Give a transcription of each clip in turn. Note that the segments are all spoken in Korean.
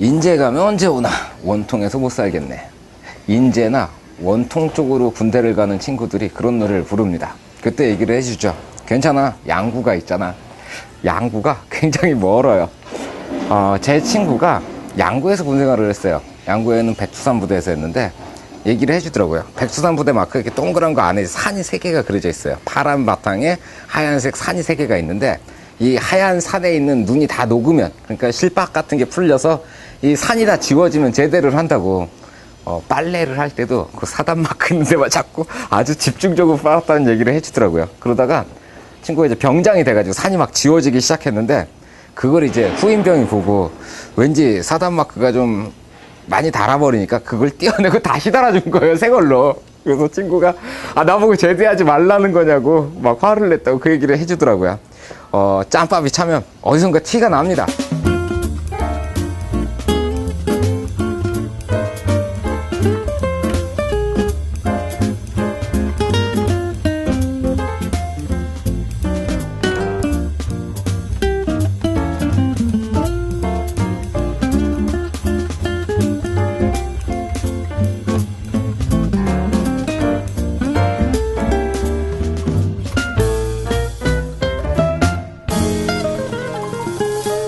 인제 가면 언제 오나 원통에서 못 살겠네. 인제나 원통 쪽으로 군대를 가는 친구들이 그런 노래를 부릅니다. 그때 얘기를 해주죠. 괜찮아, 양구가 있잖아. 양구가 굉장히 멀어요. 제 친구가 양구에서 군생활을 했어요. 양구에는 백두산 부대에서 했는데 얘기를 해주더라고요. 백두산 부대 마크 이렇게 동그란 거 안에 산이 3개가 그려져 있어요. 파란 바탕에 하얀색 산이 3개가 있는데 이 하얀 산에 있는 눈이 다 녹으면, 그러니까 실밥 같은 게 풀려서 이 산이 다 지워지면 제대를 한다고. 빨래를 할 때도 그 사단 마크 있는 데만 자꾸 아주 집중적으로 빨았다는 얘기를 해주더라고요. 그러다가 친구가 이제 병장이 돼가지고 산이 막 지워지기 시작했는데 그걸 이제 후임병이 보고 왠지 사단 마크가 좀 많이 달아버리니까 그걸 떼어내고 다시 달아준 거예요, 새 걸로. 그래서 친구가 나보고 제대하지 말라는 거냐고 막 화를 냈다고 그 얘기를 해주더라고요. 짬밥이 차면 어디선가 티가 납니다.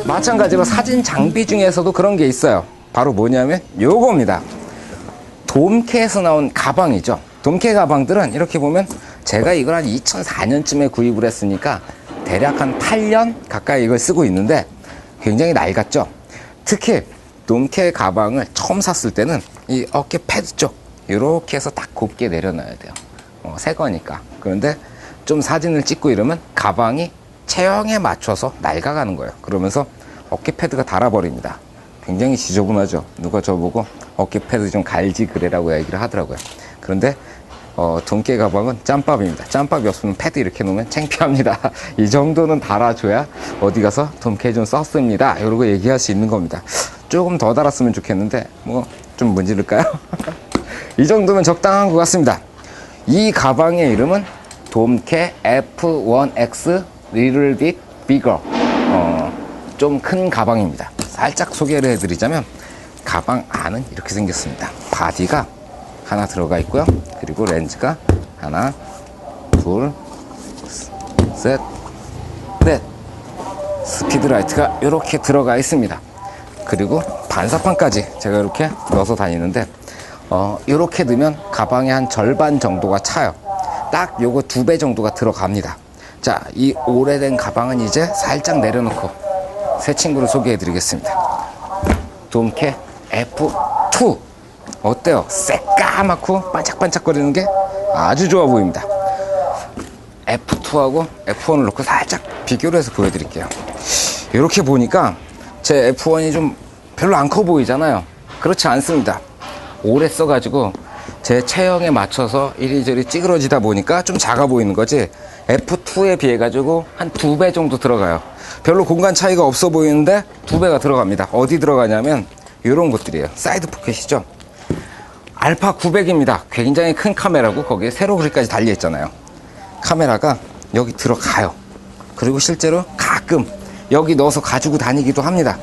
마찬가지로 사진 장비 중에서도 그런 게 있어요. 바로 뭐냐면 요겁니다. 돔캐에서 나온 가방이죠. 돔캐 가방들은 이렇게 보면 제가 이걸 한 2004년쯤에 구입을 했으니까 대략 한 8년 가까이 이걸 쓰고 있는데 굉장히 낡았죠. 특히 돔캐 가방을 처음 샀을 때는 이 어깨 패드 쪽 이렇게 해서 딱 곱게 내려놔야 돼요. 새 거니까. 그런데 좀 사진을 찍고 이러면 가방이 체형에 맞춰서 낡아가는 거예요. 그러면서 어깨 패드가 닳아버립니다. 굉장히 지저분하죠. 누가 저보고 어깨 패드 좀 갈지 그래라고 얘기를 하더라고요. 그런데 돔캐 가방은 짬밥입니다. 짬밥이 없으면 패드 이렇게 놓으면 창피합니다. 이 정도는 달아줘야 어디 가서 돔캐 좀 썼습니다, 이러고 얘기할 수 있는 겁니다. 조금 더 달았으면 좋겠는데 뭐 좀 문지를까요? 이 정도면 적당한 것 같습니다. 이 가방의 이름은 돔캐 F1X Little Bit Bigger, 좀 큰 가방입니다. 살짝 소개를 해드리자면 가방 안은 이렇게 생겼습니다. 바디가 하나 들어가 있고요. 그리고 렌즈가 하나, 둘, 셋, 넷, 스피드라이트가 이렇게 들어가 있습니다. 그리고 반사판까지 제가 이렇게 넣어서 다니는데 이렇게 넣으면 가방의 한 절반 정도가 차요. 딱 요거 2배 정도가 들어갑니다. 자, 이 오래된 가방은 이제 살짝 내려놓고 새 친구를 소개해 드리겠습니다. 돔캐 F2. 어때요? 새까맣고 반짝반짝거리는 게 아주 좋아 보입니다. F2하고 F1을 놓고 살짝 비교를 해서 보여드릴게요. 이렇게 보니까 제 F1이 좀 별로 안 커 보이잖아요. 그렇지 않습니다. 오래 써가지고 제 체형에 맞춰서 이리저리 찌그러지다 보니까 좀 작아 보이는 거지, F2에 비해 가지고 한 2배 정도 들어가요. 별로 공간 차이가 없어 보이는데 2배가 들어갑니다. 어디 들어가냐면 이런 것들이에요. 사이드 포켓이죠. 알파 900입니다. 굉장히 큰 카메라고 거기에 세로 그릴까지 달려 있잖아요. 카메라가 여기 들어가요. 그리고 실제로 가끔 여기 넣어서 가지고 다니기도 합니다.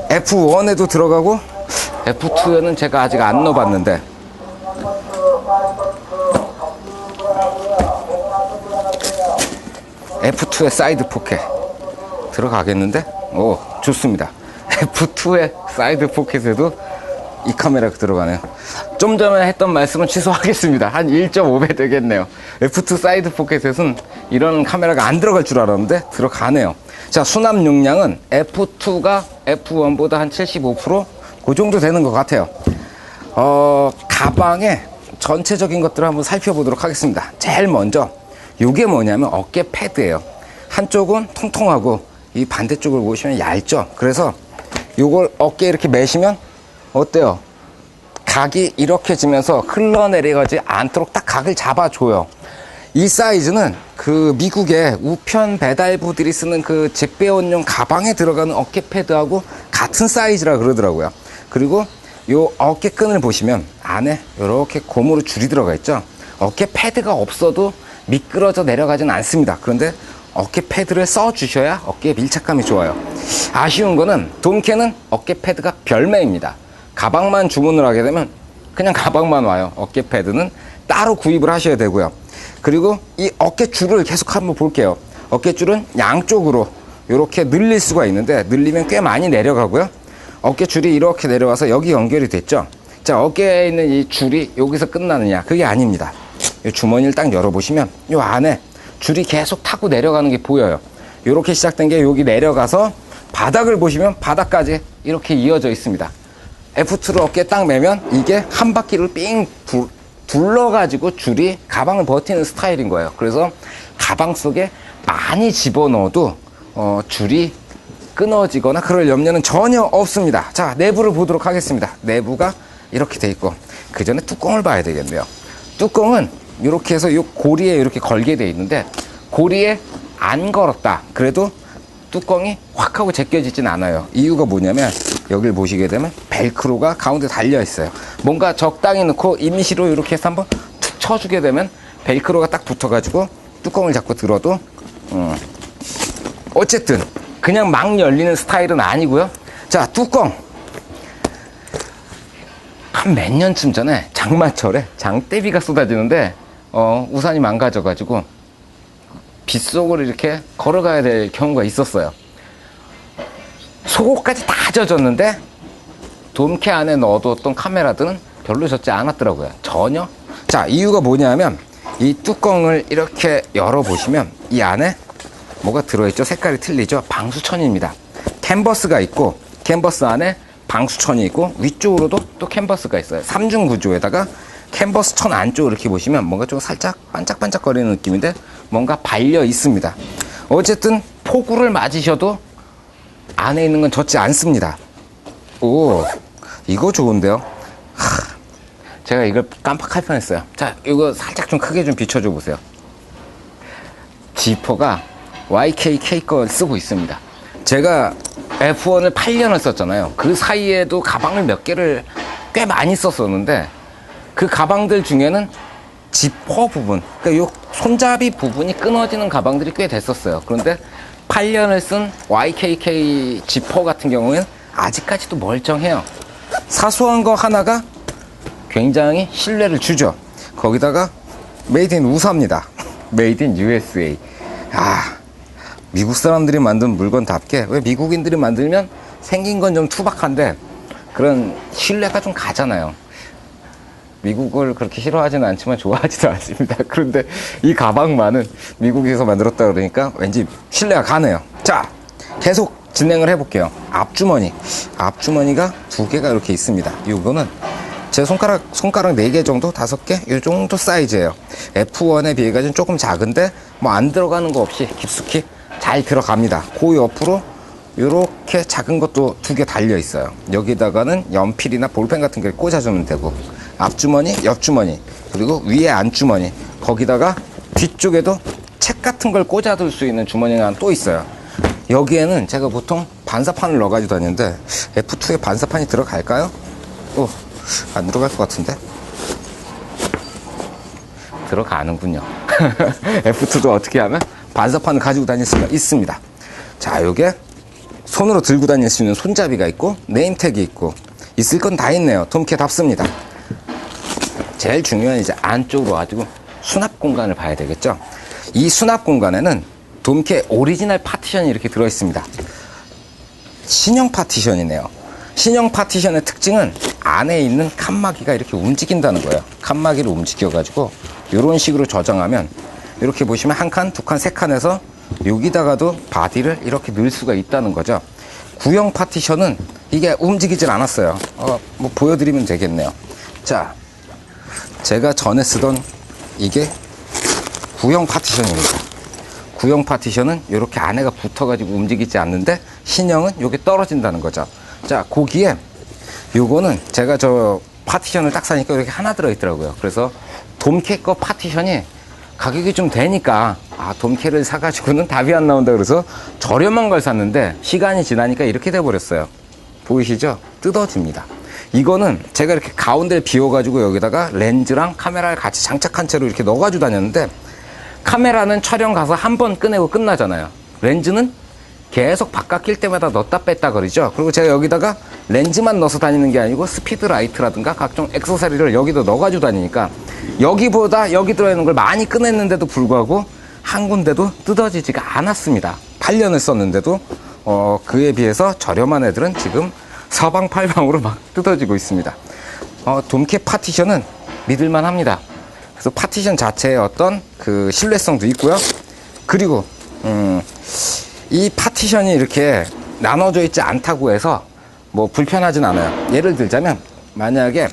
F1에도 들어가고 F2에는 제가 아직 안 넣어봤는데 F2의 사이드 포켓 들어가겠는데? 오, 좋습니다. F2의 사이드 포켓에도 이 카메라가 들어가네요. 좀 전에 했던 말씀은 취소하겠습니다. 한 1.5배 되겠네요. F2 사이드 포켓에는 이런 카메라가 안 들어갈 줄 알았는데 들어가네요. 자, 수납 용량은 F2가 F1보다 한 75%? 그 정도 되는 것 같아요. 가방의 전체적인 것들을 한번 살펴보도록 하겠습니다. 제일 먼저 이게 뭐냐면 어깨 패드예요. 한쪽은 통통하고 이 반대쪽을 보시면 얇죠. 그래서 이걸 어깨에 이렇게 매시면 어때요? 각이 이렇게 지면서 흘러내려가지 않도록 딱 각을 잡아줘요. 이 사이즈는 그 미국의 우편 배달부들이 쓰는 그 집배원용 가방에 들어가는 어깨 패드하고 같은 사이즈라 그러더라고요. 그리고 요 어깨 끈을 보시면 안에 이렇게 고무로 줄이 들어가 있죠. 어깨 패드가 없어도 미끄러져 내려가지는 않습니다. 그런데 어깨 패드를 써 주셔야 어깨에 밀착감이 좋아요. 아쉬운 거는 돔캐는 어깨 패드가 별매입니다. 가방만 주문을 하게 되면 그냥 가방만 와요. 어깨 패드는 따로 구입을 하셔야 되고요. 그리고 이 어깨줄을 계속 한번 볼게요. 어깨줄은 양쪽으로 이렇게 늘릴 수가 있는데 늘리면 꽤 많이 내려가고요. 어깨줄이 이렇게 내려와서 여기 연결이 됐죠. 자, 어깨에 있는 이 줄이 여기서 끝나느냐? 그게 아닙니다. 이 주머니를 딱 열어보시면 이 안에 줄이 계속 타고 내려가는 게 보여요. 이렇게 시작된 게 여기 내려가서 바닥을 보시면 바닥까지 이렇게 이어져 있습니다. F2를 어깨에 딱 매면 이게 한 바퀴를 삥 둘러가지고 줄이 가방을 버티는 스타일인 거예요. 그래서 가방 속에 많이 집어넣어도 줄이 끊어지거나 그럴 염려는 전혀 없습니다. 자, 내부를 보도록 하겠습니다. 내부가 이렇게 돼 있고 그 전에 뚜껑을 봐야 되겠네요. 뚜껑은 이렇게 해서 이 고리에 이렇게 걸게 돼 있는데 고리에 안 걸었다 그래도 뚜껑이 확 하고 제껴지진 않아요. 이유가 뭐냐면 여기를 보시게 되면 벨크로가 가운데 달려 있어요. 뭔가 적당히 넣고 임시로 이렇게 해서 한번 툭 쳐주게 되면 벨크로가 딱 붙어가지고 뚜껑을 잡고 들어도 어쨌든 그냥 막 열리는 스타일은 아니고요. 자, 뚜껑 한 몇 년쯤 전에 장마철에 장대비가 쏟아지는데 우산이 망가져가지고 빗속으로 이렇게 걸어가야 될 경우가 있었어요. 속옷까지 다 젖었는데 돔캐 안에 넣어뒀던 카메라들은 별로 젖지 않았더라고요. 전혀. 자, 이유가 뭐냐면 이 뚜껑을 이렇게 열어보시면 이 안에 뭐가 들어있죠? 색깔이 틀리죠? 방수천입니다. 캔버스가 있고 캔버스 안에 방수천이 있고 위쪽으로도 또 캔버스가 있어요. 3중 구조에다가 캔버스 천 안쪽을 이렇게 보시면 뭔가 좀 살짝 반짝반짝거리는 느낌인데 뭔가 발려 있습니다. 어쨌든 폭우를 맞으셔도 안에 있는 건 젖지 않습니다. 오, 이거 좋은데요? 제가 이걸 깜빡할 뻔했어요. 자, 이거 살짝 좀 크게 좀 비춰줘 보세요. 지퍼가 YKK 걸 쓰고 있습니다. 제가 F1을 8년을 썼잖아요. 그 사이에도 가방을 몇 개를 꽤 많이 썼었는데 그 가방들 중에는 지퍼 부분, 그러니까 요 손잡이 부분이 끊어지는 가방들이 꽤 됐었어요. 그런데 8년을 쓴 YKK 지퍼 같은 경우에는 아직까지도 멀쩡해요. 사소한 거 하나가 굉장히 신뢰를 주죠. 거기다가 메이드 인 우사입니다. 메이드 인 USA. 미국 사람들이 만든 물건답게 왜 미국인들이 만들면 생긴 건 좀 투박한데 그런 신뢰가 좀 가잖아요. 미국을 그렇게 싫어하지는 않지만 좋아하지도 않습니다. 그런데 이 가방만은 미국에서 만들었다 그러니까 왠지 신뢰가 가네요. 자, 계속 진행을 해볼게요. 앞주머니가 두 개가 이렇게 있습니다. 이거는 제 손가락 4개 정도, 5개? 이 정도 사이즈예요. F1에 비해 가지고 조금 작은데 뭐 안 들어가는 거 없이 깊숙이 잘 들어갑니다. 그 옆으로 이렇게 작은 것도 2개 달려 있어요. 여기다가는 연필이나 볼펜 같은 걸 꽂아주면 되고 앞주머니, 옆주머니, 그리고 위에 안주머니, 거기다가 뒤쪽에도 책 같은 걸 꽂아둘 수 있는 주머니가 또 있어요. 여기에는 제가 보통 반사판을 넣어가지고 다니는데 F2에 반사판이 들어갈까요? 안 들어갈 것 같은데? 들어가는군요. F2도 어떻게 하면 반사판을 가지고 다닐 수가 있습니다. 자, 요게 손으로 들고 다닐 수 있는 손잡이가 있고 네임택이 있고 있을 건 다 있네요. 돔캐답습니다. 제일 중요한 이제 안쪽으로 가지고 수납 공간을 봐야 되겠죠. 이 수납 공간에는 돔캐 오리지널 파티션이 이렇게 들어있습니다. 신형 파티션이네요. 신형 파티션의 특징은 안에 있는 칸막이가 이렇게 움직인다는 거예요. 칸막이를 움직여가지고 이런 식으로 저장하면 이렇게 보시면 한 칸, 두 칸, 세 칸에서 여기다가도 바디를 이렇게 넣을 수가 있다는 거죠. 구형 파티션은 이게 움직이질 않았어요. 뭐 보여드리면 되겠네요. 자, 제가 전에 쓰던 이게 구형 파티션입니다. 구형 파티션은 이렇게 안에가 붙어가지고 움직이지 않는데 신형은 이게 떨어진다는 거죠. 자, 거기에 요거는 제가 저 파티션을 딱 사니까 이렇게 하나 들어있더라고요. 그래서 돔캐 거 파티션이 가격이 좀 되니까 돔캐를 사가지고는 답이 안 나온다 그래서 저렴한 걸 샀는데 시간이 지나니까 이렇게 돼버렸어요. 보이시죠? 뜯어집니다. 이거는 제가 이렇게 가운데를 비워가지고 여기다가 렌즈랑 카메라를 같이 장착한 채로 이렇게 넣어가지고 다녔는데 카메라는 촬영 가서 한 번 꺼내고 끝나잖아요. 렌즈는 계속 바깥 낄 때마다 넣었다 뺐다 거리죠. 그리고 제가 여기다가 렌즈만 넣어서 다니는 게 아니고 스피드 라이트라든가 각종 액세서리를 여기도 넣어가지고 다니니까 여기보다 여기 들어있는 걸 많이 꺼냈는데도 불구하고 한 군데도 뜯어지지가 않았습니다. 8년을 썼는데도 그에 비해서 저렴한 애들은 지금 사방팔방으로 막 뜯어지고 있습니다. 돔캡 파티션은 믿을만 합니다. 그래서 파티션 자체의 어떤 그 신뢰성도 있고요. 그리고 이 파티션이 이렇게 나눠져 있지 않다고 해서 뭐 불편하진 않아요. 예를 들자면 만약에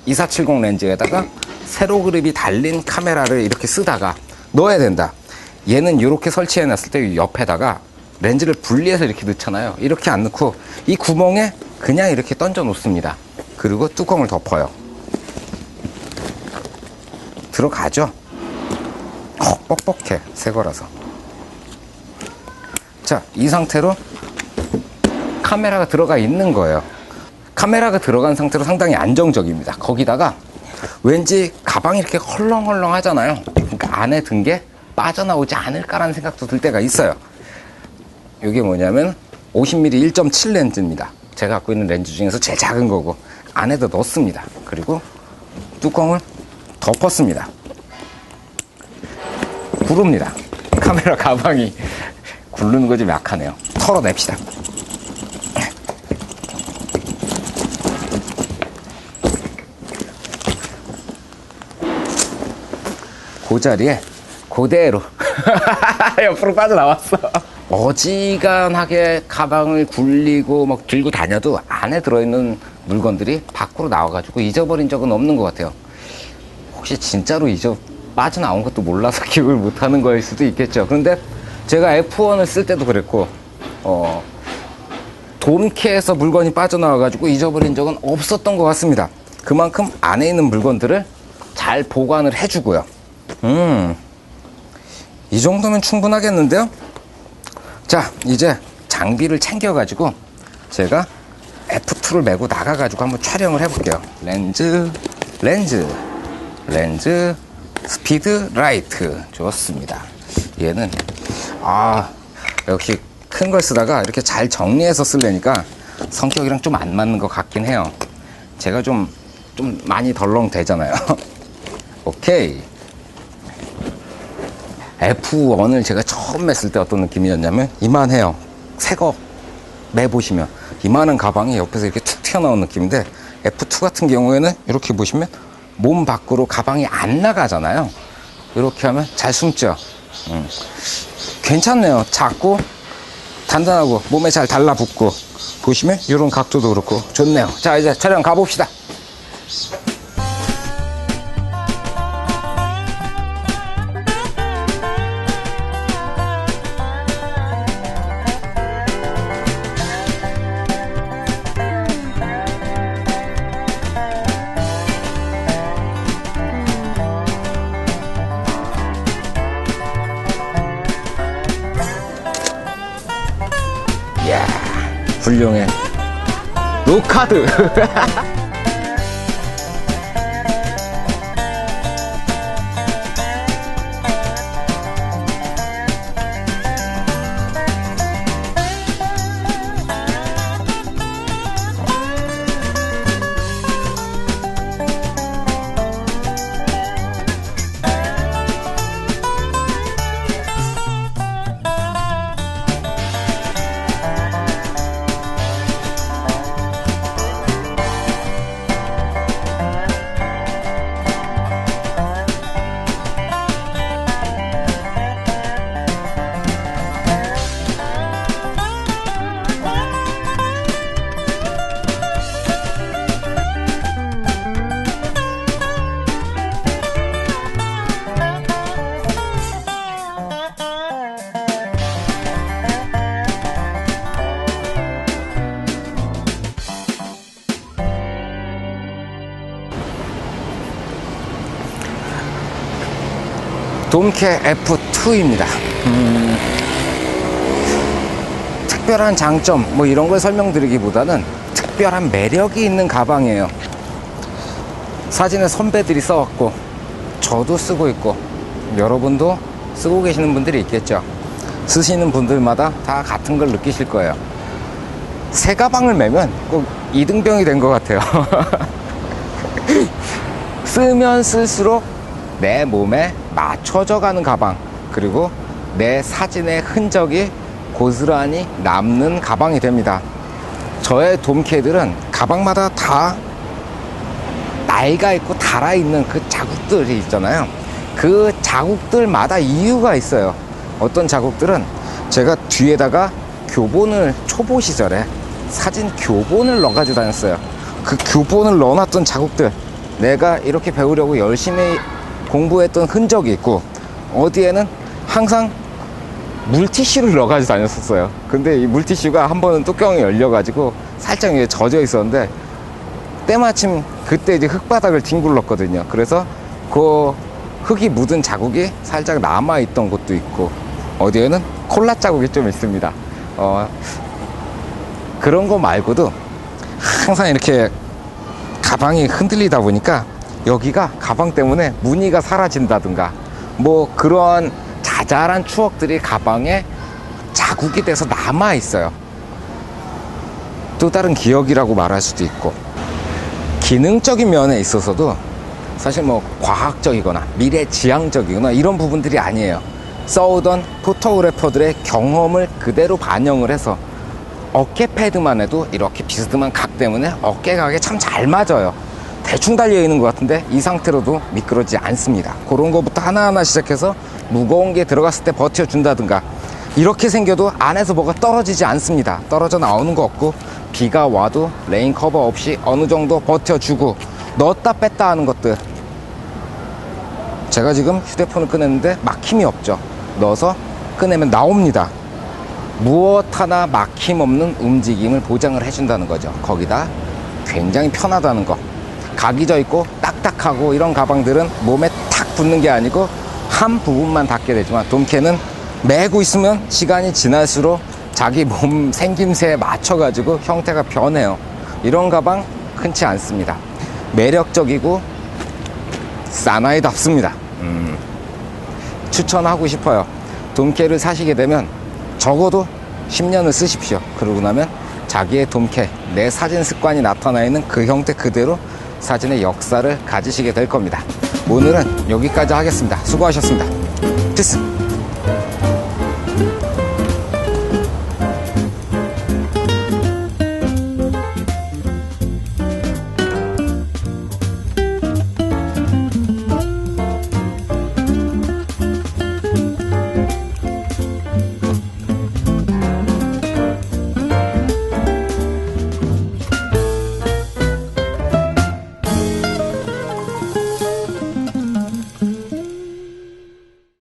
2470 렌즈에다가 세로 그립이 달린 카메라를 이렇게 쓰다가 넣어야 된다. 얘는 이렇게 설치해 놨을 때 옆에다가 렌즈를 분리해서 이렇게 넣잖아요. 이렇게 안 넣고 이 구멍에 그냥 이렇게 던져 놓습니다. 그리고 뚜껑을 덮어요. 들어가죠? 뻑뻑해, 새 거라서. 자, 이 상태로 카메라가 들어가 있는 거예요. 카메라가 들어간 상태로 상당히 안정적입니다. 거기다가 왠지 가방이 이렇게 헐렁헐렁 하잖아요. 그러니까 안에 든 게 빠져나오지 않을까라는 생각도 들 때가 있어요. 이게 뭐냐면 50mm 1.7 렌즈입니다. 제가 갖고 있는 렌즈 중에서 제일 작은 거고 안에다 넣습니다. 그리고 뚜껑을 덮었습니다. 구릅니다. 카메라 가방이 굴르는 거 좀 약하네요. 털어냅시다. 그 자리에 그대로 옆으로 빠져나왔어. 어지간하게 가방을 굴리고 막 들고 다녀도 안에 들어있는 물건들이 밖으로 나와가지고 잊어버린 적은 없는 것 같아요. 혹시 진짜로 빠져나온 것도 몰라서 기억을 못하는 거일 수도 있겠죠. 그런데 제가 F1을 쓸 때도 그랬고 돔캐에서 물건이 빠져나와가지고 잊어버린 적은 없었던 것 같습니다. 그만큼 안에 있는 물건들을 잘 보관을 해주고요. 이 정도면 충분하겠는데요? 자, 이제 장비를 챙겨가지고 제가 F2를 메고 나가가지고 한번 촬영을 해볼게요. 렌즈, 스피드 라이트. 좋습니다. 얘는 역시 큰 걸 쓰다가 이렇게 잘 정리해서 쓰려니까 성격이랑 좀 안 맞는 것 같긴 해요. 제가 좀 많이 덜렁 되잖아요. 오케이. F1을 제가 처음 맸을 때 어떤 느낌이었냐면 이만해요. 새거 매보시면 이만한 가방이 옆에서 이렇게 툭 튀어나온 느낌인데 F2 같은 경우에는 이렇게 보시면 몸 밖으로 가방이 안 나가잖아요. 이렇게 하면 잘 숨죠. 괜찮네요. 작고 단단하고 몸에 잘 달라붙고 보시면 이런 각도도 그렇고 좋네요. 자, 이제 촬영 가봅시다. 이야, 훌륭해. 노카드. 돔캐 F2입니다. 특별한 장점 뭐 이런 걸 설명드리기보다는 특별한 매력이 있는 가방이에요. 사진에 선배들이 써왔고 저도 쓰고 있고 여러분도 쓰고 계시는 분들이 있겠죠. 쓰시는 분들마다 다 같은 걸 느끼실 거예요. 새 가방을 매면 꼭 이등병이 된 것 같아요. 쓰면 쓸수록 내 몸에 맞춰져 가는 가방, 그리고 내 사진의 흔적이 고스란히 남는 가방이 됩니다. 저의 돔캐들은 가방마다 다 나이가 있고 달아있는 그 자국들이 있잖아요. 그 자국들마다 이유가 있어요. 어떤 자국들은 제가 뒤에다가 교본을 초보 시절에 사진 교본을 넣어가지고 다녔어요. 그 교본을 넣어놨던 자국들, 내가 이렇게 배우려고 열심히 공부했던 흔적이 있고, 어디에는 항상 물티슈를 넣어가지고 다녔었어요. 근데 이 물티슈가 한 번은 뚜껑이 열려가지고 살짝 위에 젖어 있었는데, 때마침 그때 이제 흙바닥을 뒹굴렀거든요. 그래서 그 흙이 묻은 자국이 살짝 남아있던 곳도 있고, 어디에는 콜라 자국이 좀 있습니다. 그런 거 말고도 항상 이렇게 가방이 흔들리다 보니까 여기가 가방 때문에 무늬가 사라진다든가, 뭐 그런 자잘한 추억들이 가방에 자국이 돼서 남아 있어요. 또 다른 기억이라고 말할 수도 있고, 기능적인 면에 있어서도 사실 뭐 과학적이거나 미래지향적이거나 이런 부분들이 아니에요. 써오던 포토그래퍼들의 경험을 그대로 반영을 해서 어깨 패드만 해도 이렇게 비스듬한 각 때문에 어깨각에 참 잘 맞아요. 대충 달려있는 것 같은데 이 상태로도 미끄러지지 않습니다. 그런 거부터 하나하나 시작해서 무거운 게 들어갔을 때 버텨준다든가, 이렇게 생겨도 안에서 뭐가 떨어지지 않습니다. 떨어져 나오는 거 없고, 비가 와도 레인 커버 없이 어느 정도 버텨주고, 넣었다 뺐다 하는 것들. 제가 지금 휴대폰을 꺼냈는데 막힘이 없죠. 넣어서 꺼내면 나옵니다. 무엇 하나 막힘 없는 움직임을 보장을 해준다는 거죠. 거기다 굉장히 편하다는 거. 각이 져 있고 딱딱하고 이런 가방들은 몸에 탁 붙는 게 아니고 한 부분만 닿게 되지만, 돔캐는 메고 있으면 시간이 지날수록 자기 몸 생김새에 맞춰가지고 형태가 변해요. 이런 가방 흔치 않습니다. 매력적이고 사나이답습니다. 추천하고 싶어요. 돔캐를 사시게 되면 적어도 10년을 쓰십시오. 그러고 나면 자기의 돔캐, 내 사진 습관이 나타나 있는 그 형태 그대로 사진의 역사를 가지시게 될 겁니다. 오늘은 여기까지 하겠습니다. 수고하셨습니다. 됐습니다.